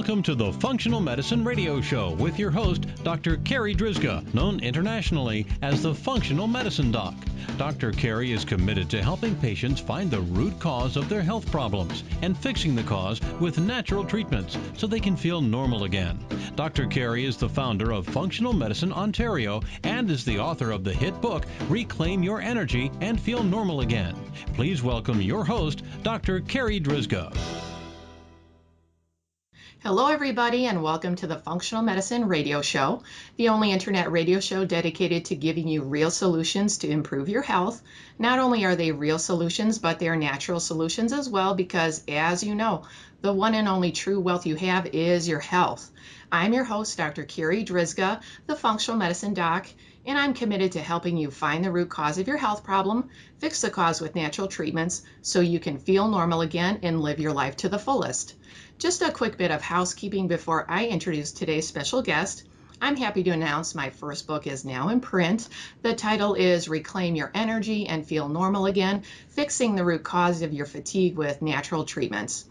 Welcome to the Functional Medicine Radio Show with your host, Dr. Carri Drzyzga, known internationally as the Functional Medicine Doc. Dr. Carri is committed to helping patients find the root cause of their health problems and fixing the cause with natural treatments so they can feel normal again. Dr. Carri is the founder of Functional Medicine Ontario and is the author of the hit book, Reclaim Your Energy and Feel Normal Again. Please welcome your host, Dr. Carri Drzyzga. Hello, everybody, and welcome to the Functional Medicine Radio Show, the only internet radio show dedicated to giving you real solutions to improve your health. Not only are they real solutions, but they're natural solutions as well, because as you know, the one and only true wealth you have is your health. I'm your host, Dr. Carri Drzyzga, the Functional Medicine Doc, and I'm committed to helping you find the root cause of your health problem, fix the cause with natural treatments, so you can feel normal again and live your life to the fullest. Just a quick bit of housekeeping before I introduce today's special guest. I'm happy to announce my first book is now in print. The title is Reclaim Your Energy and Feel Normal Again, Fixing the Root Cause of Your Fatigue with Natural Treatments.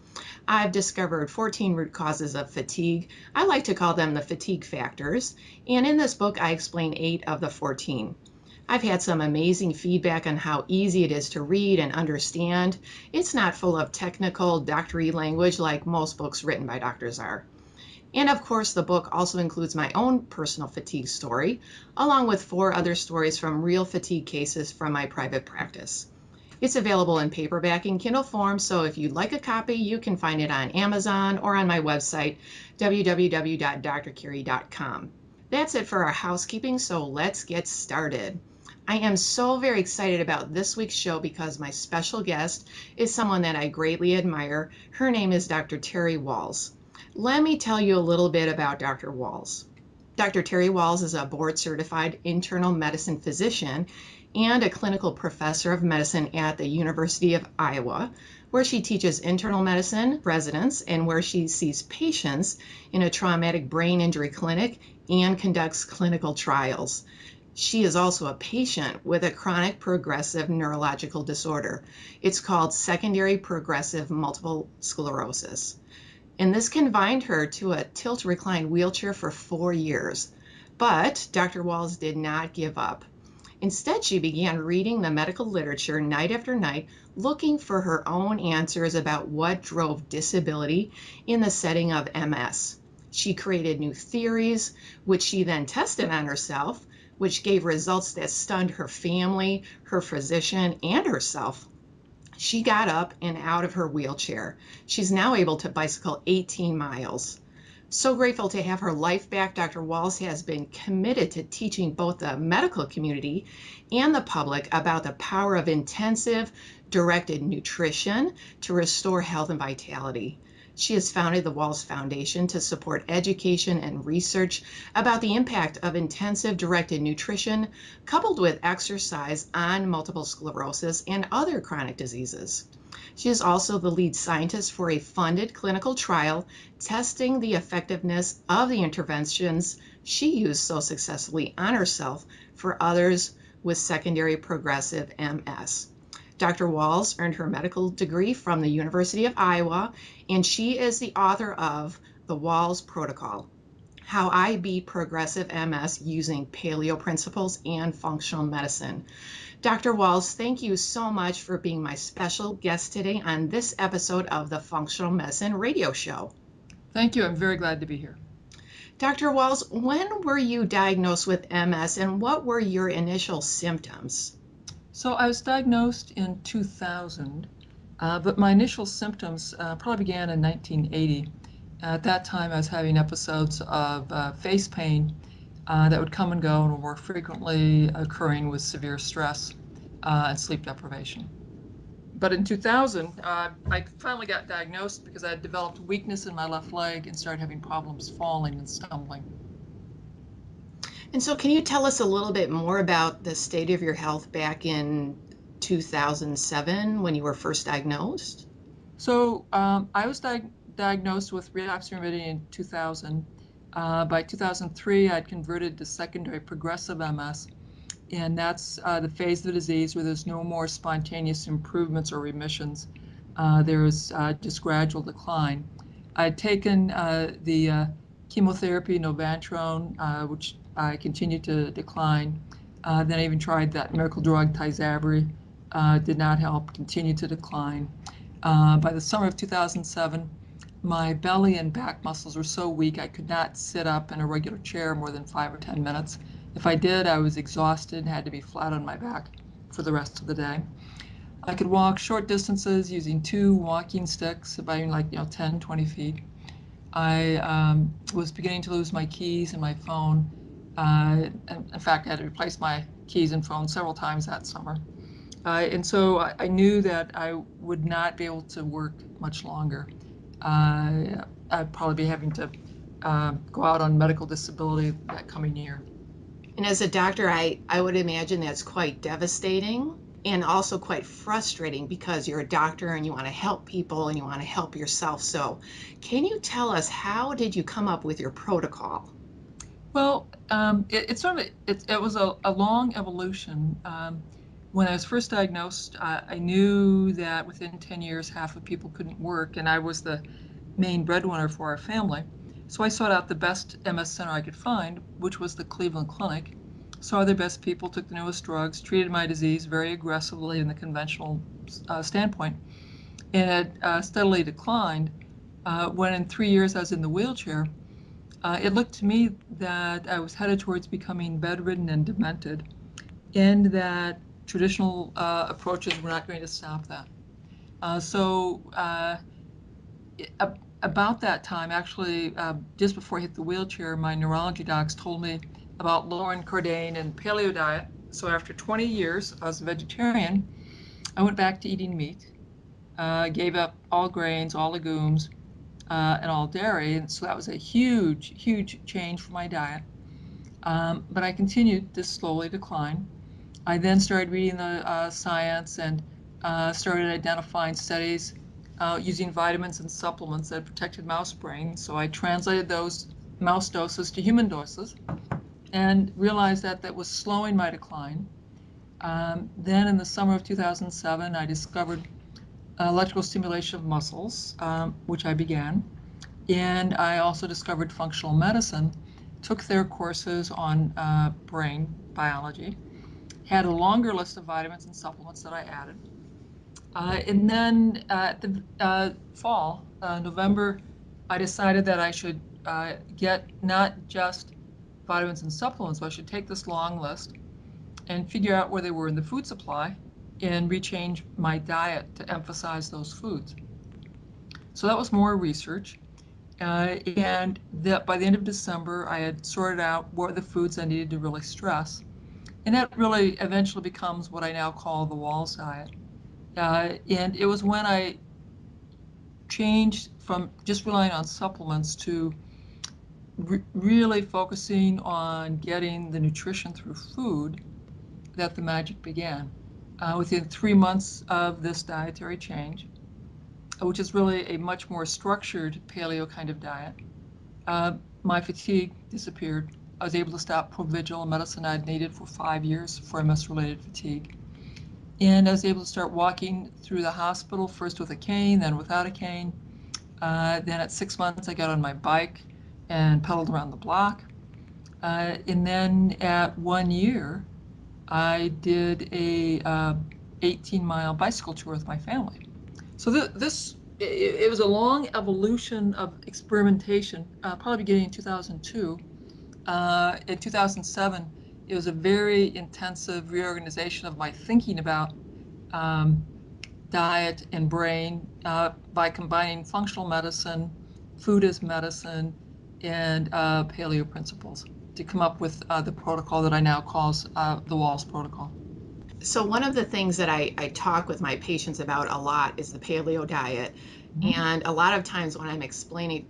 I've discovered 14 root causes of fatigue. I like to call them the fatigue factors. And in this book, I explain 8 of the 14. I've had some amazing feedback on how easy it is to read and understand. It's not full of technical, doctory language like most books written by doctors are. And of course, the book also includes my own personal fatigue story, along with 4 other stories from real fatigue cases from my private practice. It's available in paperback and Kindle form, so if you'd like a copy, you can find it on Amazon or on my website, www.drcarri.com. That's it for our housekeeping, so let's get started. I am so very excited about this week's show because my special guest is someone that I greatly admire. Her name is Dr. Terry Wahls. Let me tell you a little bit about Dr. Wahls. Dr. Terry Wahls is a board-certified internal medicine physician and a clinical professor of medicine at the University of Iowa, where she teaches internal medicine residents and where she sees patients in a traumatic brain injury clinic and conducts clinical trials. She is also a patient with a chronic progressive neurological disorder. It's called secondary progressive multiple sclerosis. And this confined her to a tilt-recline wheelchair for 4 years. But Dr. Wahls did not give up. Instead, she began reading the medical literature night after night, looking for her own answers about what drove disability in the setting of MS. She created new theories, which she then tested on herself, which gave results that stunned her family, her physician, and herself. She got up and out of her wheelchair. She's now able to bicycle 18 miles. So grateful to have her life back. Dr. Wahls has been committed to teaching both the medical community and the public about the power of intensive, directed nutrition to restore health and vitality. She has founded the Wahls Foundation to support education and research about the impact of intensive directed nutrition coupled with exercise on multiple sclerosis and other chronic diseases. She is also the lead scientist for a funded clinical trial testing the effectiveness of the interventions she used so successfully on herself for others with secondary progressive MS. Dr. Wahls earned her medical degree from the University of Iowa, and she is the author of the Wahls Protocol, How I Beat Progressive MS Using Paleo Principles and Functional Medicine. Dr. Wahls, thank you so much for being my special guest today on this episode of the Functional Medicine Radio Show. Thank you. I'm very glad to be here. Dr. Wahls, when were you diagnosed with MS and what were your initial symptoms? So I was diagnosed in 2000, but my initial symptoms probably began in 1980. At that time, I was having episodes of face pain that would come and go and were more frequently occurring with severe stress and sleep deprivation. But in 2000, I finally got diagnosed because I had developed weakness in my left leg and started having problems falling and stumbling. And so can you tell us a little bit more about the state of your health back in 2007 when you were first diagnosed? So I was diagnosed with relapse remitting in 2000. By 2003, I'd converted to secondary progressive MS, and that's the phase of the disease where there's no more spontaneous improvements or remissions. There's just gradual decline. I'd taken the chemotherapy Novantrone, which I continued to decline. Then I even tried that miracle drug Tysabri, did not help, continued to decline. By the summer of 2007, my belly and back muscles were so weak I could not sit up in a regular chair more than 5 or 10 minutes. If I did, I was exhausted and had to be flat on my back for the rest of the day. I could walk short distances using 2 walking sticks, about 10, 20 feet. I was beginning to lose my keys and my phone. In fact, I had to replace my keys and phone several times that summer. And so I knew that I would not be able to work much longer. I'd probably be having to go out on medical disability that coming year. And as a doctor, I would imagine that's quite devastating and also quite frustrating because you're a doctor and you want to help people and you want to help yourself. So can you tell us, how did you come up with your protocol? Well, it was a long evolution. When I was first diagnosed, I knew that within 10 years, half of people couldn't work, and I was the main breadwinner for our family. So I sought out the best MS center I could find, which was the Cleveland Clinic. Saw their best people, took the newest drugs, treated my disease very aggressively in the conventional standpoint, and had steadily declined. When in 3 years I was in the wheelchair, it looked to me that I was headed towards becoming bedridden and demented, and that traditional approaches were not going to stop that. About that time, actually, just before I hit the wheelchair, my neurology docs told me about Lauren Cordain and paleo diet. So after 20 years as a vegetarian, I went back to eating meat, gave up all grains, all legumes, and all dairy. And so that was a huge, huge change for my diet. But I continued to slowly decline. I then started reading the science and started identifying studies using vitamins and supplements that protected mouse brains. So I translated those mouse doses to human doses and realized that that was slowing my decline. Then in the summer of 2007, I discovered electrical stimulation of muscles, which I began. And I also discovered functional medicine, took their courses on brain biology, had a longer list of vitamins and supplements that I added. And then at the fall, November, I decided that I should get not just vitamins and supplements, but I should take this long list and figure out where they were in the food supply and rechange my diet to emphasize those foods. So that was more research. And by the end of December, I had sorted out what were the foods I needed to really stress. And that really eventually becomes what I now call the Wahls Diet. And it was when I changed from just relying on supplements to really focusing on getting the nutrition through food that the magic began. Within 3 months of this dietary change, which is really a much more structured paleo kind of diet, my fatigue disappeared. I was able to stop Provigil, a medicine I'd needed for 5 years for MS-related fatigue. And I was able to start walking through the hospital, first with a cane, then without a cane. Then at 6 months, I got on my bike and pedaled around the block. And then at 1 year, I did a 18-mile bicycle tour with my family. So it was a long evolution of experimentation, probably beginning in 2002. In 2007, it was a very intensive reorganization of my thinking about diet and brain by combining functional medicine, food as medicine, and paleo principles to come up with the protocol that I now call the Wahls Protocol. So one of the things that I talk with my patients about a lot is the paleo diet. Mm-hmm. And a lot of times when I'm explaining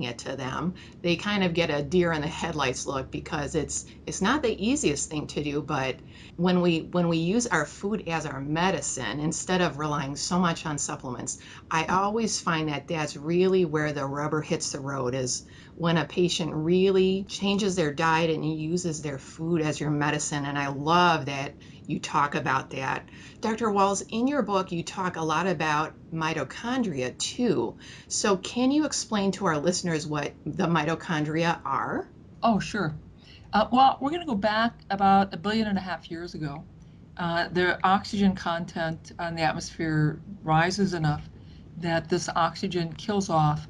it to them, they kind of get a deer in the headlights look because it's not the easiest thing to do. But when we use our food as our medicine instead of relying so much on supplements, I always find that that's really where the rubber hits the road, is when a patient really changes their diet and uses their food as your medicine. And I love that you talk about that. Dr. Wahls, in your book, you talk a lot about mitochondria too. So can you explain to our listeners what the mitochondria are? Oh, sure. Well, we're going to go back about 1.5 billion years ago. The oxygen content in the atmosphere rises enough that this oxygen kills off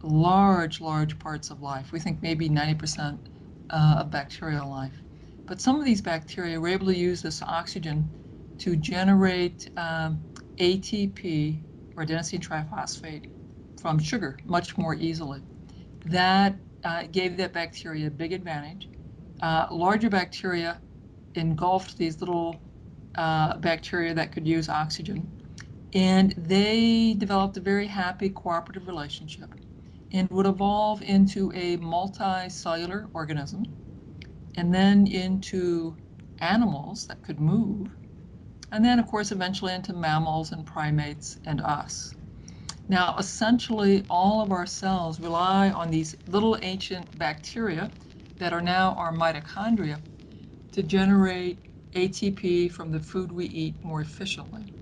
large parts of life. We think maybe 90% of bacterial life. But some of these bacteria were able to use this oxygen to generate ATP, or adenosine triphosphate, from sugar much more easily. That gave that bacteria a big advantage. Larger bacteria engulfed these little bacteria that could use oxygen, and they developed a very happy cooperative relationship and would evolve into a multicellular organism, and then into animals that could move, and then, of course, eventually into mammals and primates and us. Now, essentially, all of our cells rely on these little ancient bacteria that are now our mitochondria to generate ATP from the food we eat more efficiently.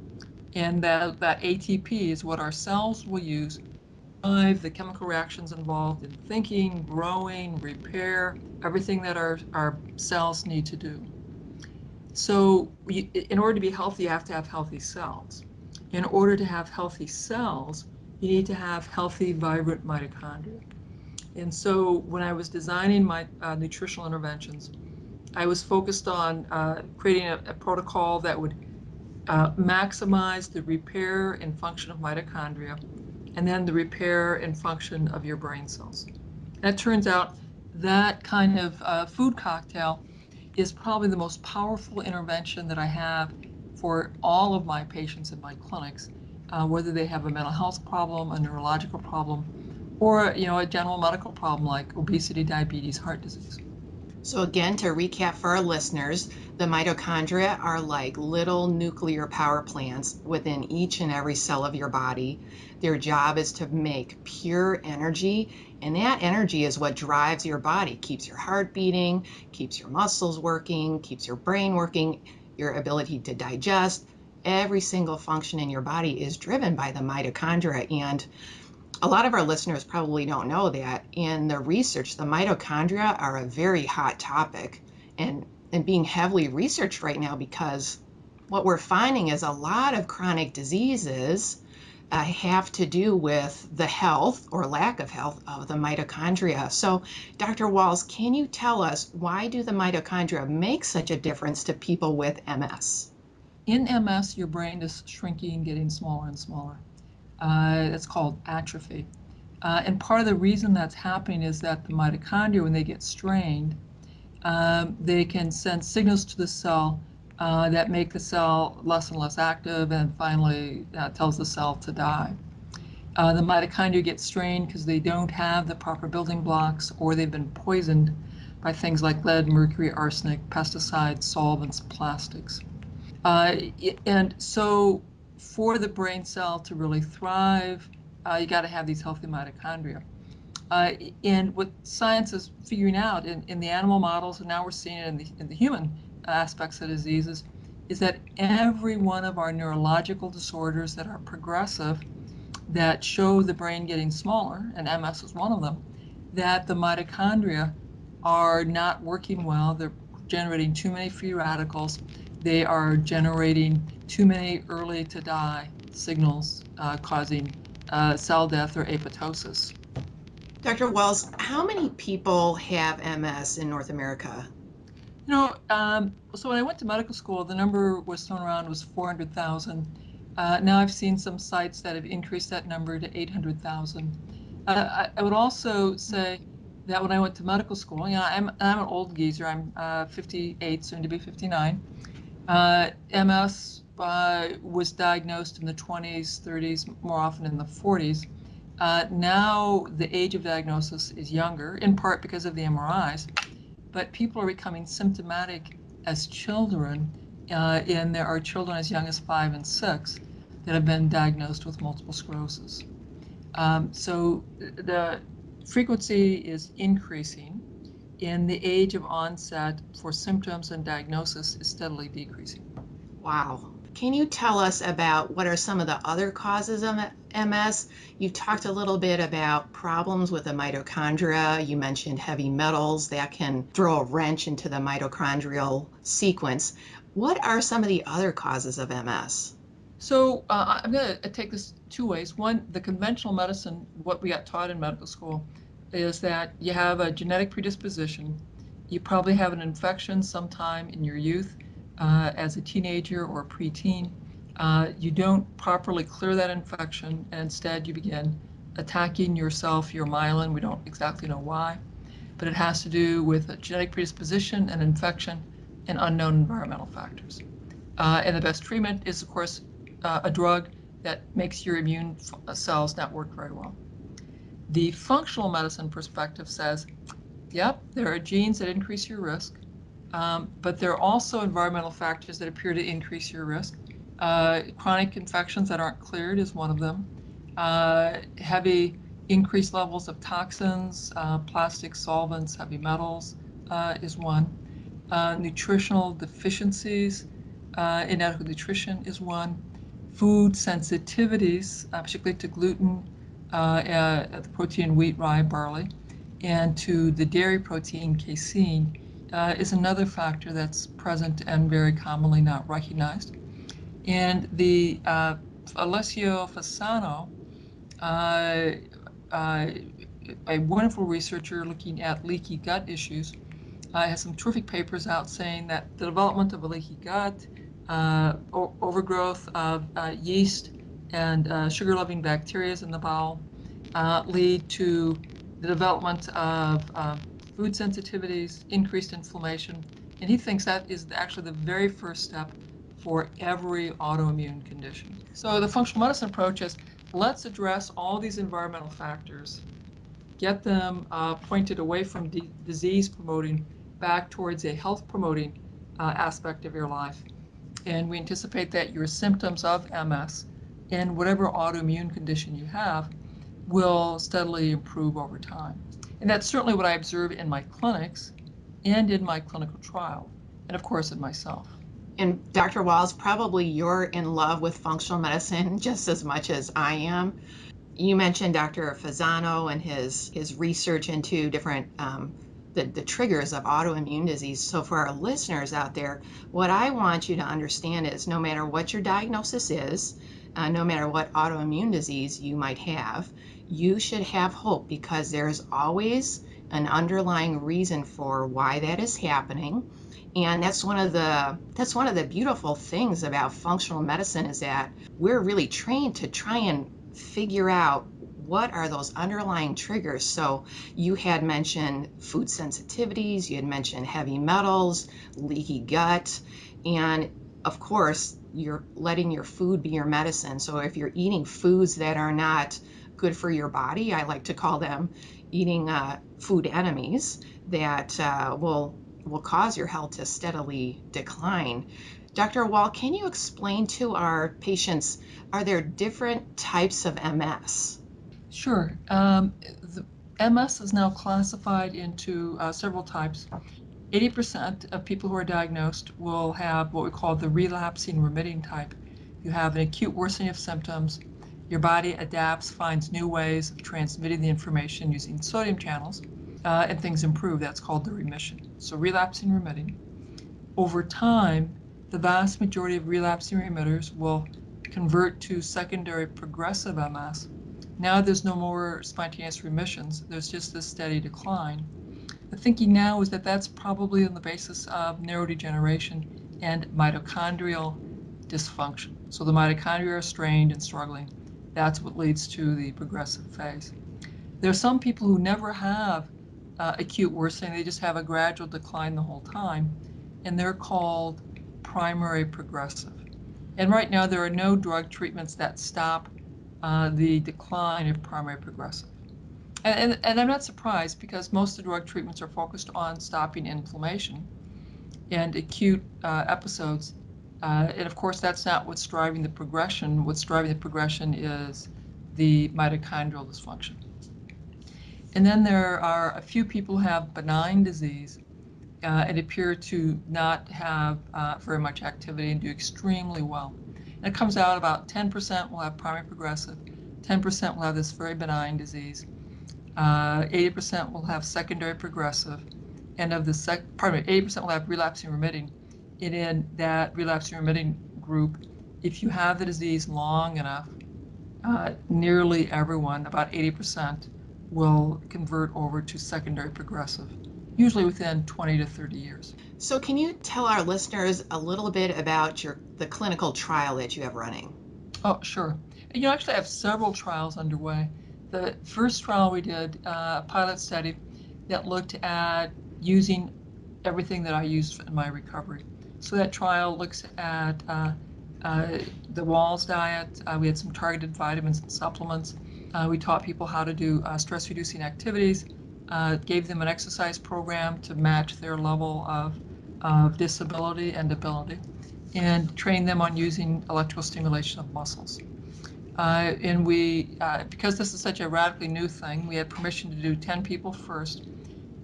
And that ATP is what our cells will use to drive the chemical reactions involved in thinking, growing, repair, everything that our cells need to do. So in order to be healthy, you have to have healthy cells. In order to have healthy cells, you need to have healthy, vibrant mitochondria. And so when I was designing my nutritional interventions, I was focused on creating a protocol that would maximize the repair and function of mitochondria, and then the repair and function of your brain cells. That turns out that kind of food cocktail is probably the most powerful intervention that I have for all of my patients in my clinics, whether they have a mental health problem, a neurological problem, or a general medical problem like obesity, diabetes, heart disease. So again, to recap for our listeners, the mitochondria are like little nuclear power plants within each and every cell of your body. Their job is to make pure energy, and that energy is what drives your body, keeps your heart beating, keeps your muscles working, keeps your brain working, your ability to digest. Every single function in your body is driven by the mitochondria. And a lot of our listeners probably don't know that in the research, the mitochondria are a very hot topic and being heavily researched right now, because what we're finding is a lot of chronic diseases have to do with the health or lack of health of the mitochondria. So, Dr. Wahls, can you tell us, why do the mitochondria make such a difference to people with MS? In MS, your brain is shrinking, getting smaller and smaller. It's called atrophy. And part of the reason that's happening is that the mitochondria, when they get strained, they can send signals to the cell that make the cell less and less active, and finally tells the cell to die. The mitochondria get strained because they don't have the proper building blocks, or they've been poisoned by things like lead, mercury, arsenic, pesticides, solvents, plastics. And so for the brain cell to really thrive, you got to have these healthy mitochondria. And what science is figuring out in the animal models, and now we're seeing it in the human aspects of diseases, is that every one of our neurological disorders that are progressive, that show the brain getting smaller, and MS is one of them, that the mitochondria are not working well. They're generating too many free radicals. They are generating too many early to die signals, causing cell death or apoptosis. Dr. Wahls, how many people have MS in North America? So when I went to medical school, the number was thrown around was 400,000. Now I've seen some sites that have increased that number to 800,000. I would also say that when I went to medical school, I'm an old geezer. I'm 58, soon to be 59. MS was diagnosed in the 20s, 30s, more often in the 40s. Now the age of diagnosis is younger, in part because of the MRIs, but people are becoming symptomatic as children, and there are children as young as 5 and 6 that have been diagnosed with multiple sclerosis. So frequency is increasing, and the age of onset for symptoms and diagnosis is steadily decreasing. Wow. Can you tell us about what are some of the other causes of MS? You talked a little bit about problems with the mitochondria. You mentioned heavy metals that can throw a wrench into the mitochondrial sequence. What are some of the other causes of MS? So I'm going to take this two ways. One, the conventional medicine, what we got taught in medical school, is that you have a genetic predisposition. You probably have an infection sometime in your youth as a teenager or a preteen. You don't properly clear that infection, and instead you begin attacking yourself, your myelin. We don't exactly know why, but it has to do with a genetic predisposition, an infection, and unknown environmental factors. And the best treatment is, of course, a drug that makes your immune cells not work very well. The functional medicine perspective says, yep, there are genes that increase your risk, but there are also environmental factors that appear to increase your risk. Chronic infections that aren't cleared is one of them. Heavy increased levels of toxins, plastic solvents, heavy metals is one. Nutritional deficiencies, inadequate nutrition is one. Food sensitivities, particularly to gluten, the protein wheat, rye, barley, and to the dairy protein casein is another factor that's present and very commonly not recognized. And the Alessio Fasano, a wonderful researcher looking at leaky gut issues, has some terrific papers out saying that the development of a leaky gut, overgrowth of yeast and sugar-loving bacteria in the bowel lead to the development of food sensitivities, increased inflammation, and he thinks that is actually the very first step for every autoimmune condition. So the functional medicine approach is, let's address all these environmental factors, get them pointed away from disease promoting back towards a health promoting aspect of your life. And we anticipate that your symptoms of MS and whatever autoimmune condition you have will steadily improve over time. And that's certainly what I observe in my clinics and in my clinical trial, and of course in myself. And Dr. Wahls, probably you're in love with functional medicine just as much as I am. You mentioned Dr. Fasano and his research into different the triggers of autoimmune disease. So for our listeners out there, what I want you to understand is no matter what your diagnosis is, no matter what autoimmune disease you might have, you should have hope because there's always an underlying reason for why that is happening. And that's one of the beautiful things about functional medicine is that we're really trained to try and figure out what are those underlying triggers. So you had mentioned food sensitivities, you had mentioned heavy metals, leaky gut, and of course you're letting your food be your medicine. So if you're eating foods that are not good for your body, I like to call them eating food enemies that will cause your health to steadily decline. Dr. Wall, can you explain to our patients, are there different types of MS? Sure. The MS is now classified into several types. 80% of people who are diagnosed will have what we call the relapsing remitting type. You have an acute worsening of symptoms. Your body adapts, finds new ways of transmitting the information using sodium channels, and things improve. That's called the remission. So relapsing remitting. Over time, the vast majority of relapsing remitters will convert to secondary progressive MS. Now there's no more spontaneous remissions. There's just this steady decline. The thinking now is that that's probably on the basis of neurodegeneration and mitochondrial dysfunction. So the mitochondria are strained and struggling. That's what leads to the progressive phase. There are some people who never have acute worsening. They just have a gradual decline the whole time, and they're called primary progressive. And right now there are no drug treatments that stop the decline of primary progressive. And I'm not surprised because most of the drug treatments are focused on stopping inflammation and acute episodes. And of course, that's not what's driving the progression. What's driving the progression is the mitochondrial dysfunction. And then there are a few people who have benign disease and appear to not have very much activity and do extremely well. And it comes out about 10% will have primary progressive, 10% will have this very benign disease, 80% will have secondary progressive, and of the 80% will have relapsing remitting. And in that relapsing remitting group, if you have the disease long enough, nearly everyone, about 80%, will convert over to secondary progressive, usually within 20 to 30 years. So can you tell our listeners a little bit about the clinical trial that you have running? Oh, sure. You actually have several trials underway. The first trial we did, a pilot study that looked at using everything that I used in my recovery. So that trial looks at the Wahls Diet. We had some targeted vitamins and supplements. We taught people how to do stress-reducing activities, gave them an exercise program to match their level of disability and ability, and trained them on using electrical stimulation of muscles. And we, because this is such a radically new thing, we had permission to do 10 people first,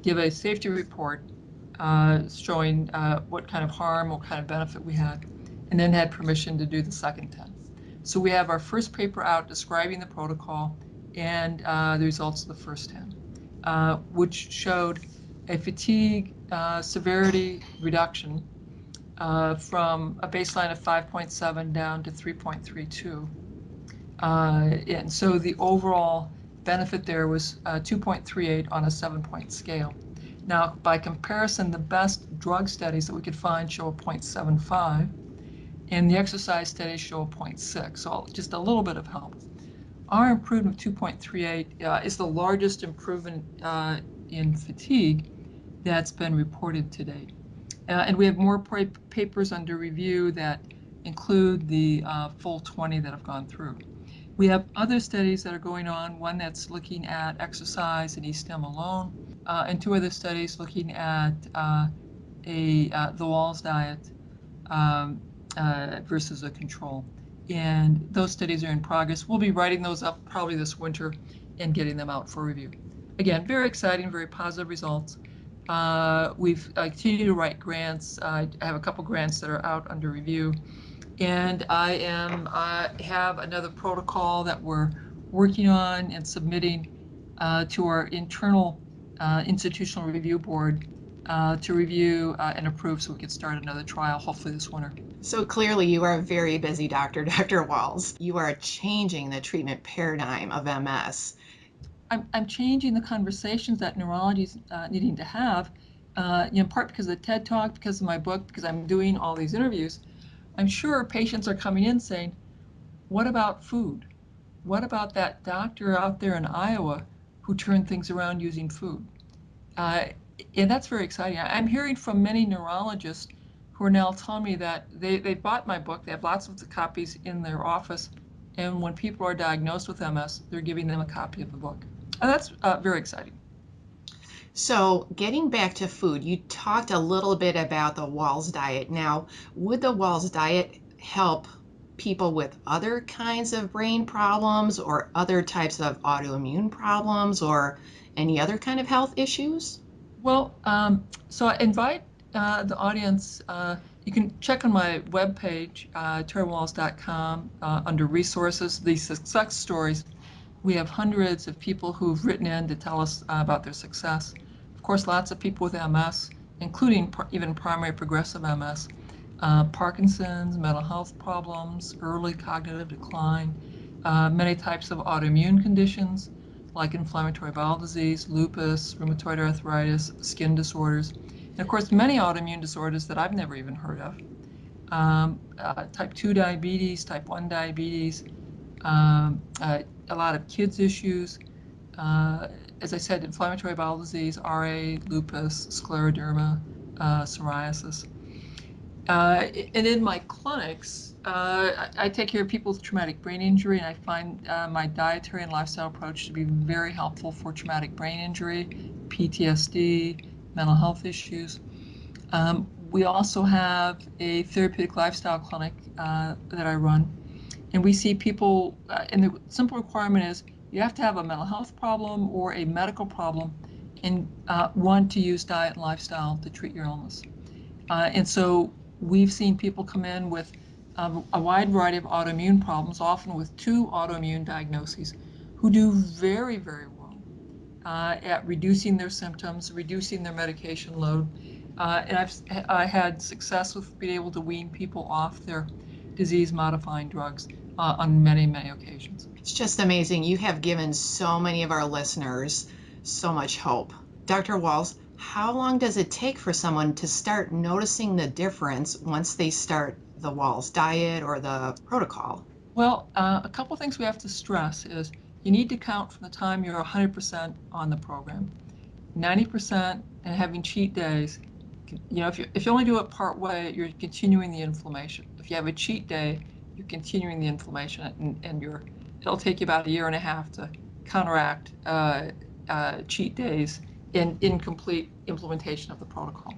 give a safety report showing what kind of harm, what kind of benefit we had, and then had permission to do the second 10. So we have our first paper out describing the protocol and the results of the first 10, which showed a fatigue severity reduction from a baseline of 5.7 down to 3.32. And so the overall benefit there was 2.38 on a 7-point scale. Now, by comparison, the best drug studies that we could find show a 0.75, and the exercise studies show a 0.6, so just a little bit of help. Our improvement of 2.38 is the largest improvement in fatigue that's been reported to date. And we have more papers under review that include the full 20 that have gone through. We have other studies that are going on, one that's looking at exercise and e-stim alone, and two other studies looking at the Wahls Diet versus a control. And those studies are in progress. We'll be writing those up probably this winter and getting them out for review. Again, very exciting, very positive results. We've continued to write grants. I have a couple grants that are out under review. And I have another protocol that we're working on and submitting to our internal institutional review board to review and approve so we can start another trial, hopefully this winter. So clearly you are a very busy doctor, Dr. Wahls. You are changing the treatment paradigm of MS. I'm changing the conversations that neurology is needing to have, in part because of the TED Talk, because of my book, because I'm doing all these interviews. I'm sure patients are coming in saying, what about food? What about that doctor out there in Iowa who turned things around using food? And that's very exciting. I'm hearing from many neurologists who are now telling me that they bought my book. They have lots of the copies in their office. And when people are diagnosed with MS, they're giving them a copy of the book. And that's very exciting. So getting back to food, you talked a little bit about the Wahls Diet. Now, would the Wahls Diet help people with other kinds of brain problems or other types of autoimmune problems or any other kind of health issues? Well, so I invite the audience. You can check on my webpage, terrywahls.com, under resources, these success stories. We have hundreds of people who've written in to tell us about their success. Of course, lots of people with MS, including even primary progressive MS, Parkinson's, mental health problems, early cognitive decline, many types of autoimmune conditions like inflammatory bowel disease, lupus, rheumatoid arthritis, skin disorders, and of course, many autoimmune disorders that I've never even heard of. Type 2 diabetes, type 1 diabetes, a lot of kids' issues. As I said, inflammatory bowel disease, RA, lupus, scleroderma, psoriasis. And in my clinics, I take care of people with traumatic brain injury, and I find my dietary and lifestyle approach to be very helpful for traumatic brain injury, PTSD, mental health issues. We also have a therapeutic lifestyle clinic that I run, and we see people, and the simple requirement is You have to have a mental health problem or a medical problem and want to use diet and lifestyle to treat your illness. And so we've seen people come in with a wide variety of autoimmune problems, often with 2 autoimmune diagnoses, who do very, very well at reducing their symptoms, reducing their medication load. And I had success with being able to wean people off their disease-modifying drugs on many, many occasions. It's just amazing. You have given so many of our listeners so much hope. Dr. Wahls, how long does it take for someone to start noticing the difference once they start the Wahls diet or the protocol? Well, a couple things we have to stress is you need to count from the time you're 100% on the program. 90% and having cheat days, if you only do it part way, you're continuing the inflammation. If you have a cheat day, you're continuing the inflammation, and it'll take you about 1.5 years to counteract cheat days in incomplete implementation of the protocol.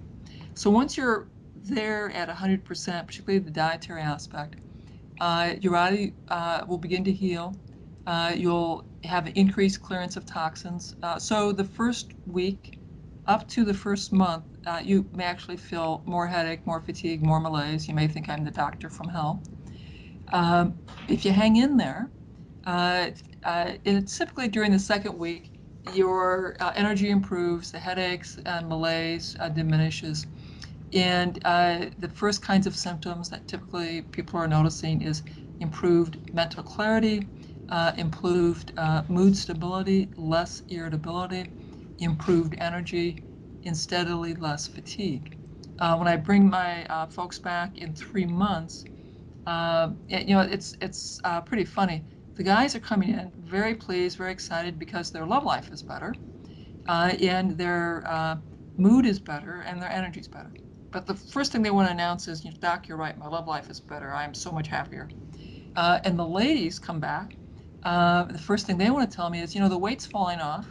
So once you're there at 100%, particularly the dietary aspect, your body will begin to heal. You'll have an increased clearance of toxins. So the first week up to the first month, you may actually feel more headache, more fatigue, more malaise. You may think I'm the doctor from hell. If you hang in there, it's typically during the second week, your energy improves, the headaches and malaise diminishes. And the first kinds of symptoms that typically people are noticing is improved mental clarity, improved mood stability, less irritability, improved energy, and steadily less fatigue. When I bring my folks back in 3 months, it's pretty funny. The guys are coming in very pleased, very excited because their love life is better, and their mood is better, and their energy is better. But the first thing they want to announce is, Doc, you're right, my love life is better. I am so much happier. And the ladies come back. The first thing they want to tell me is, the weight's falling off.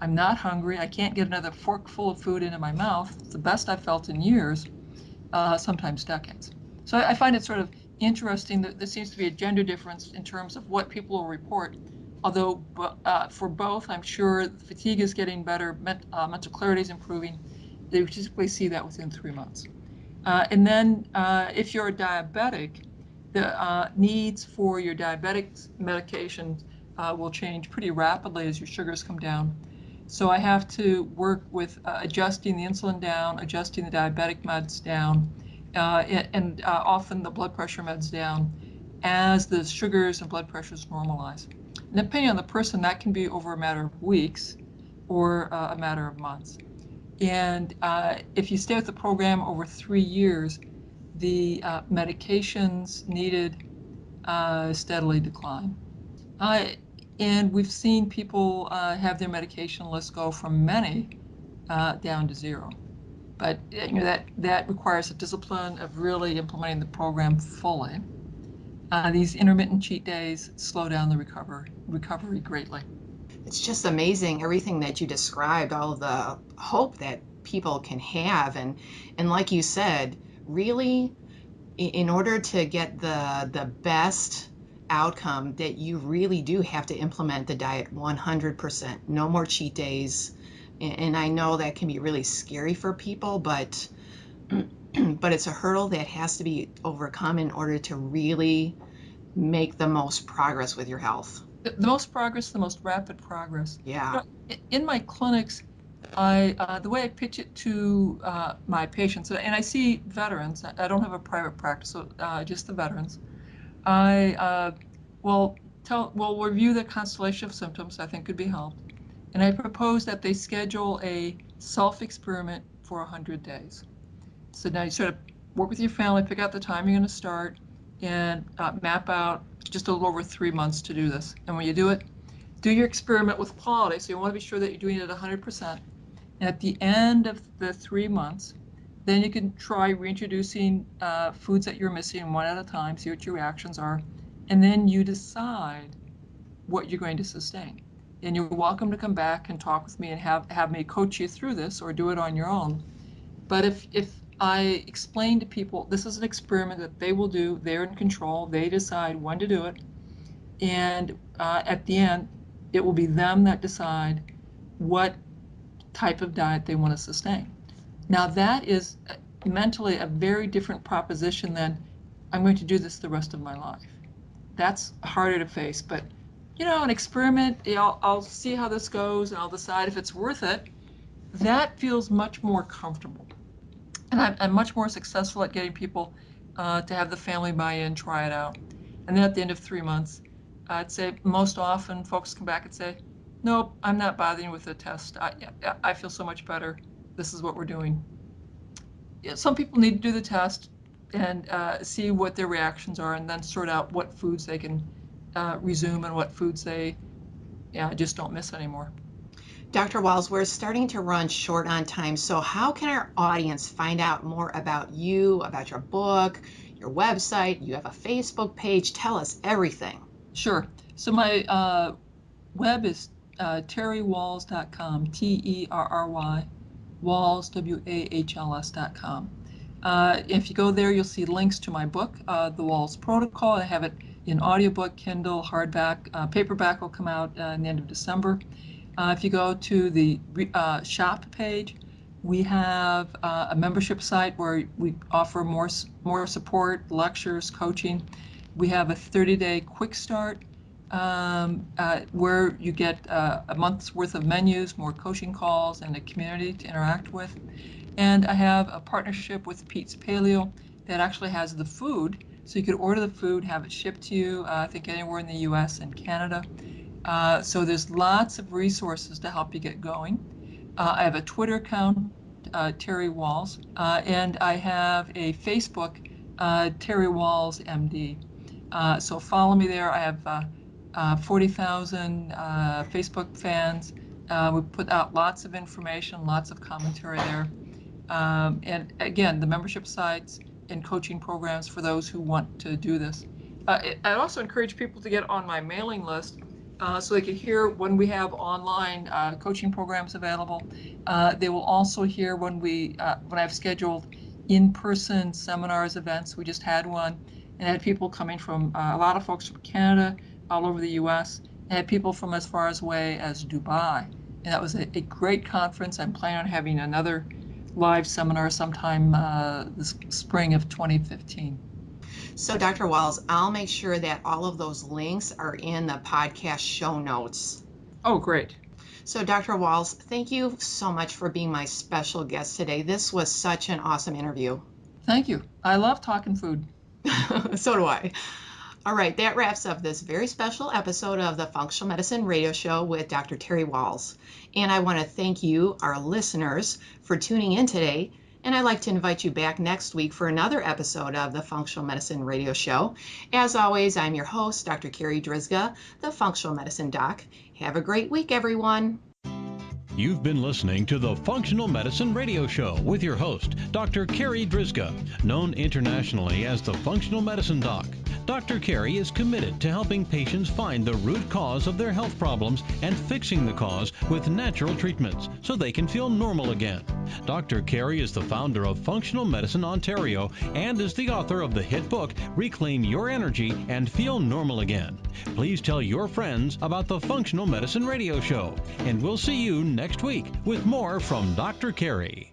I'm not hungry. I can't get another forkful of food into my mouth. It's the best I've felt in years, sometimes decades. So I find it sort of interesting that there seems to be a gender difference in terms of what people will report. Although for both, I'm sure fatigue is getting better, mental clarity is improving. They typically see that within 3 months. And then if you're a diabetic, the needs for your diabetic medication will change pretty rapidly as your sugars come down. So I have to work with adjusting the insulin down, adjusting the diabetic meds down, and often the blood pressure meds down as the sugars and blood pressures normalize. And depending on the person, that can be over a matter of weeks or a matter of months. And if you stay with the program over 3 years, the medications needed steadily decline. And we've seen people have their medication list go from many down to 0. But that requires a discipline of really implementing the program fully. These intermittent cheat days slow down the recovery greatly. It's just amazing everything that you described, all of the hope that people can have. And like you said, really, in order to get the best outcome, that you really do have to implement the diet 100%. No more cheat days. And I know that can be really scary for people, but it's a hurdle that has to be overcome in order to really make the most progress with your health. The most progress, the most rapid progress. Yeah. In my clinics, the way I pitch it to my patients, and I see veterans. I don't have a private practice, so just the veterans. I will review the constellation of symptoms I think could be helped, and I propose that they schedule a self-experiment for 100 days. So now you sort of work with your family, pick out the time you're going to start, and map out just a little over 3 months to do this. And when you do it, do your experiment with quality. So you want to be sure that you're doing it at 100%. And at the end of the 3 months, then you can try reintroducing foods that you're missing one at a time, see what your reactions are, and then you decide what you're going to sustain. And you're welcome to come back and talk with me and have me coach you through this or do it on your own. But if I explain to people this is an experiment that they will do, they're in control, they decide when to do it, and at the end, It will be them that decide what type of diet they want to sustain. Now that is mentally a very different proposition than I'm going to do this the rest of my life. That's harder to face, but an experiment, I'll see how this goes and I'll decide if it's worth it. That feels much more comfortable. And I'm much more successful at getting people to have the family buy-in, try it out. And then at the end of 3 months, I'd say most often folks come back and say, nope, I'm not bothering with the test. I feel so much better. This is what we're doing. Some people need to do the test and see what their reactions are and then sort out what foods they can resume and what foods they just don't miss anymore. Dr. Wahls, we're starting to run short on time, so how can our audience find out more about you, about your book, your website? You have a Facebook page. Tell us everything. Sure. So my web is terrywahls.com, Terry, Wahls, Wahls.com. If you go there, you'll see links to my book, The Wahls Protocol. I have it in audiobook, Kindle, hardback. Paperback will come out in the end of December. If you go to the shop page, we have a membership site where we offer more support, lectures, coaching. We have a 30-day quick start where you get a month's worth of menus, more coaching calls, and a community to interact with. And I have a partnership with Pete's Paleo that actually has the food. So you could order the food, have it shipped to you, I think anywhere in the US and Canada. So there's lots of resources to help you get going. I have a Twitter account, Terry Wahls, and I have a Facebook, Terry Wahls MD. So follow me there. I have 40,000 Facebook fans. We put out lots of information, lots of commentary there. And again, the membership sites and coaching programs for those who want to do this. I also encourage people to get on my mailing list so they can hear when we have online coaching programs available. They will also hear when I've scheduled in-person seminars, events. We just had one, and I had people coming from a lot of folks from Canada, all over the U.S., and had people from as far away as Dubai. And that was a great conference. I'm planning on having another live seminar sometime this spring of 2015. So, Dr. Wahls, I'll make sure that all of those links are in the podcast show notes. Oh, great. So, Dr. Wahls, thank you so much for being my special guest today. This was such an awesome interview. Thank you. I love talking food. So do I. All right, that wraps up this very special episode of the Functional Medicine Radio Show with Dr. Terry Wahls. And I want to thank you, our listeners, for tuning in today. And I'd like to invite you back next week for another episode of the Functional Medicine Radio Show. As always, I'm your host, Dr. Carri Drzyzga, the Functional Medicine Doc. Have a great week, everyone. You've been listening to the Functional Medicine Radio Show with your host, Dr. Carri Drzyzga, known internationally as the Functional Medicine Doc. Dr. Carri is committed to helping patients find the root cause of their health problems and fixing the cause with natural treatments so they can feel normal again. Dr. Carri is the founder of Functional Medicine Ontario and is the author of the hit book, Reclaim Your Energy and Feel Normal Again. Please tell your friends about the Functional Medicine Radio Show, and we'll see you next week with more from Dr. Carri.